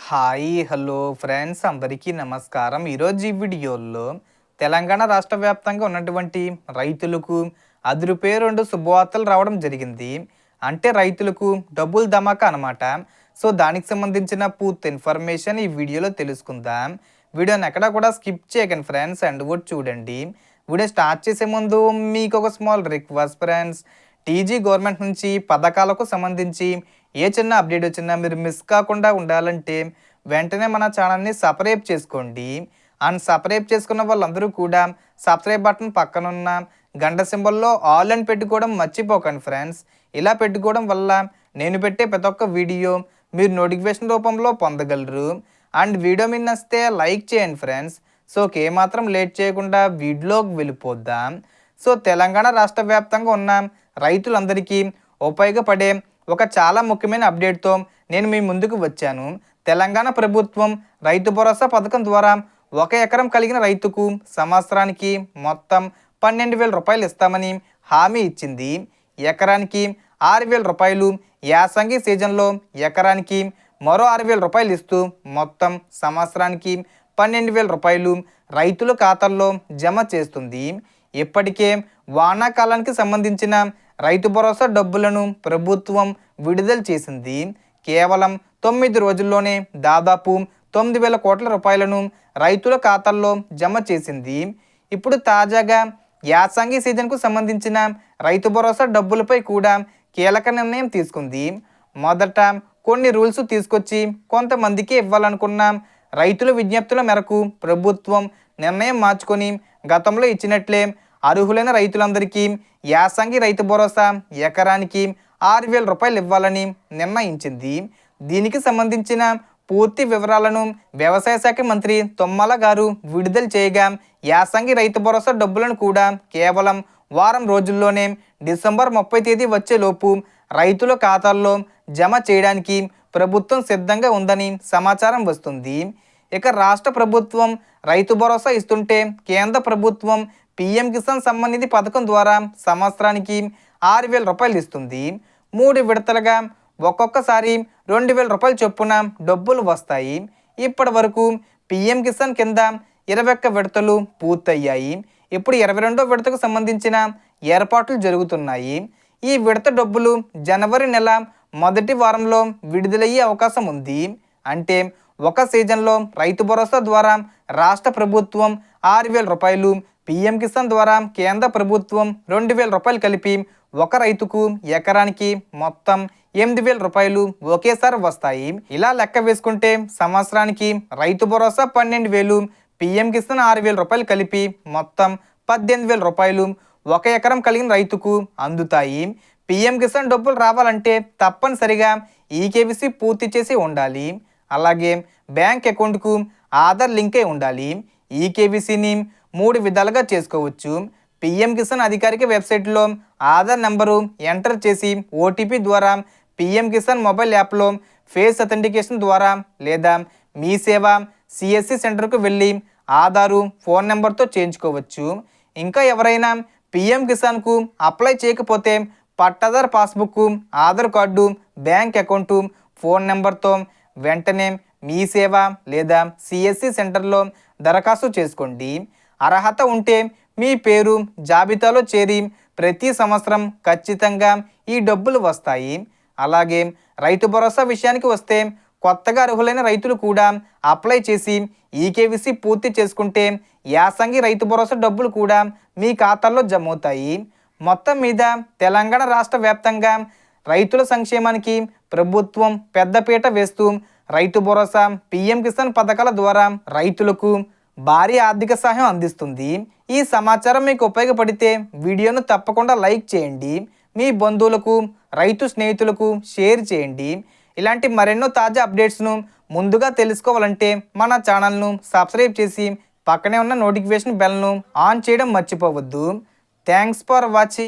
Hi hello friends అందరికీ నమస్కారం. ఈరోజు ఈ వీడియోలో తెలంగాణ రాష్ట్ర వ్యాప్తంగా ఉన్నటువంటి రైతులకు అదిరిపోయే 2 శుభవార్తలు రావడం జరిగింది. అంటే రైతులకు డబ్బులు ధమాకా అనమాట. సో దానికి సంబంధించిన పూర్తి ఇన్ఫర్మేషన్ ఈ వీడియోలో తెలుసుకుందాం. వీడియోని ఎక్కడా కూడా స్కిప్ చేయకండి ఫ్రెండ్స్, అండ్ కూడా చూడండి. వీడియో స్టార్ట్ చేసే ముందు మీకు ఒక small request friends, TG government నుంచి పథకాలకు సంబంధించి ఏ చిన్న అప్డేట్ వచ్చినా మీరు మిస్ కాకుండా ఉండాలంటే వెంటనే మన ఛానల్ని సబ్స్క్రైబ్ చేసుకోండి. అండ్ సబ్స్క్రైబ్ చేసుకున్న వాళ్ళందరూ కూడా సబ్స్క్రైబ్ బటన్ పక్కనున్న గంట సింబల్లో ఆల్ అని పెట్టుకోవడం మర్చిపోకండి ఫ్రెండ్స్. ఇలా పెట్టుకోవడం వల్ల నేను పెట్టే ప్రతి ఒక్క వీడియో మీరు నోటిఫికేషన్ రూపంలో పొందగలరు. అండ్ వీడియో మీద నచ్చితే లైక్ చేయండి ఫ్రెండ్స్. సో ఏమాత్రం లేట్ చేయకుండా వీడియోకి వెళ్ళిపోద్దాం. సో తెలంగాణ రాష్ట్ర వ్యాప్తంగా ఉన్న రైతులందరికీ ఉపయోగపడే ఒక చాలా ముఖ్యమైన అప్డేట్తో నేను మీ ముందుకు వచ్చాను. తెలంగాణ ప్రభుత్వం రైతు భరోసా పథకం ద్వారా 1 ఎకరం కలిగిన రైతుకు సంవత్సరానికి మొత్తం 12,000 రూపాయలు ఇస్తామని హామీ ఇచ్చింది. ఎకరానికి 6,000 రూపాయలు, యాసంగి సీజన్లో ఎకరానికి మరో 6,000 రూపాయలు ఇస్తూ మొత్తం సంవత్సరానికి 12,000 రూపాయలు రైతుల ఖాతాల్లో జమ చేస్తుంది. ఇప్పటికే వానాకాలానికి సంబంధించిన రైతు భరోసా డబ్బులను ప్రభుత్వం విడుదల చేసింది. కేవలం 9 రోజుల్లోనే దాదాపు 9,000 కోట్ల రూపాయలను రైతుల ఖాతాల్లో జమ చేసింది. ఇప్పుడు తాజాగా యాసంగి సీజన్కు సంబంధించిన రైతు భరోసా డబ్బులపై కూడా కీలక నిర్ణయం తీసుకుంది. మొదట కొన్ని రూల్స్ తీసుకొచ్చి కొంతమందికి ఇవ్వాలనుకున్న రైతుల విజ్ఞప్తుల మేరకు ప్రభుత్వం నిర్ణయం మార్చుకొని గతంలో ఇచ్చినట్లే అర్హులైన రైతులందరికీ యాసంగి రైతు భరోసా ఎకరానికి 6,000 రూపాయలు ఇవ్వాలని నిర్ణయించింది. దీనికి సంబంధించిన పూర్తి వివరాలను వ్యవసాయ శాఖ మంత్రి తుమ్మల గారు విడుదల చేయగా యాసంగి రైతు భరోసా డబ్బులను కూడా కేవలం వారం రోజుల్లోనే డిసెంబర్ 30 తేదీ వచ్చేలోపు రైతుల ఖాతాల్లో జమ చేయడానికి ప్రభుత్వం సిద్ధంగా ఉందని సమాచారం వస్తుంది. ఇక రాష్ట్ర ప్రభుత్వం రైతు భరోసా ఇస్తుంటే కేంద్ర ప్రభుత్వం పీఎం కిసాన్ సమ్మాన్ నిధి పథకం ద్వారా సంవత్సరానికి 6,000 రూపాయలు ఇస్తుంది. 3 విడతలుగా ఒక్కొక్కసారి 2,000 రూపాయలు చొప్పున డబ్బులు వస్తాయి. ఇప్పటి వరకు పీఎం కిసాన్ కింద 21 విడతలు పూర్తయ్యాయి. ఇప్పుడు 22వ విడతకు సంబంధించిన ఏర్పాట్లు జరుగుతున్నాయి. ఈ విడత డబ్బులు జనవరి నెల మొదటి వారంలో విడుదలయ్యే అవకాశం ఉంది. అంటే ఒక సీజన్లో రైతు భరోసా ద్వారా రాష్ట్ర ప్రభుత్వం 6,000 రూపాయలు, పీఎం కిసాన్ ద్వారా కేంద్ర ప్రభుత్వం 2,000 రూపాయలు కలిపి ఒక రైతుకు ఎకరానికి మొత్తం 8,000 రూపాయలు ఒకేసారి వస్తాయి. ఇలా లెక్క వేసుకుంటే సంవత్సరానికి రైతు భరోసా 12,000, పీఎం కిసాన్ 6,000 రూపాయలు కలిపి మొత్తం 18,000 రూపాయలు 1 ఎకరం కలిగిన రైతుకు అందుతాయి. పీఎం కిసాన్ డబ్బులు రావాలంటే తప్పనిసరిగా ఈకేవీసీ పూర్తి చేసి ఉండాలి. అలాగే బ్యాంక్ అకౌంట్కు ఆధార్ లింకే ఉండాలి. ఈకేవీసీని 3 విధాలుగా చేసుకోవచ్చు. పీఎం కిసాన్ అధికారిక వెబ్సైట్లో ఆధార్ నెంబరు ఎంటర్ చేసి ఓటీపీ ద్వారా, పీఎం కిసాన్ మొబైల్ యాప్లో ఫేస్ అథెంటికేషన్ ద్వారా, లేదా మీ సేవ సిఎస్సి సెంటర్కు వెళ్ళి ఆధారు ఫోన్ నెంబర్తో చేయించుకోవచ్చు. ఇంకా ఎవరైనా పీఎం కిసాన్కు అప్లై చేయకపోతే pattadar passbook, Aadhaar card, bank account, phone నెంబర్తో వెంటనే మీ సేవ లేదా సిఎస్సి సెంటర్లో దరఖాస్తు చేసుకోండి. అర్హత ఉంటే మీ పేరు జాబితాలో చేరి ప్రతి సంవత్సరం ఖచ్చితంగా ఈ డబ్బులు వస్తాయి. అలాగే రైతు భరోసా విషయానికి వస్తే కొత్తగా అర్హులైన రైతులు కూడా అప్లై చేసి ఈకేవీసీ పూర్తి చేసుకుంటే యాసంగి రైతు భరోసా డబ్బులు కూడా మీ ఖాతాల్లో జమ అవుతాయి. మొత్తం మీద తెలంగాణ రాష్ట్ర వ్యాప్తంగా రైతుల సంక్షేమానికి ప్రభుత్వం పెద్దపీట వేస్తూ రైతు భరోసా, పీఎం కిసాన్ పథకాల ద్వారా రైతులకు భారీ ఆర్థిక సహాయం అందిస్తుంది. ఈ సమాచారం మీకు ఉపయోగపడితే వీడియోను తప్పకుండా లైక్ చేయండి. మీ బంధువులకు, రైతు స్నేహితులకు షేర్ చేయండి. ఇలాంటి మరెన్నో తాజా అప్డేట్స్ను ముందుగా తెలుసుకోవాలంటే మన ఛానల్ను సబ్స్క్రైబ్ చేసి పక్కనే ఉన్న నోటిఫికేషన్ బెల్ను ఆన్ చేయడం మర్చిపోవద్దు. Thanks for watching.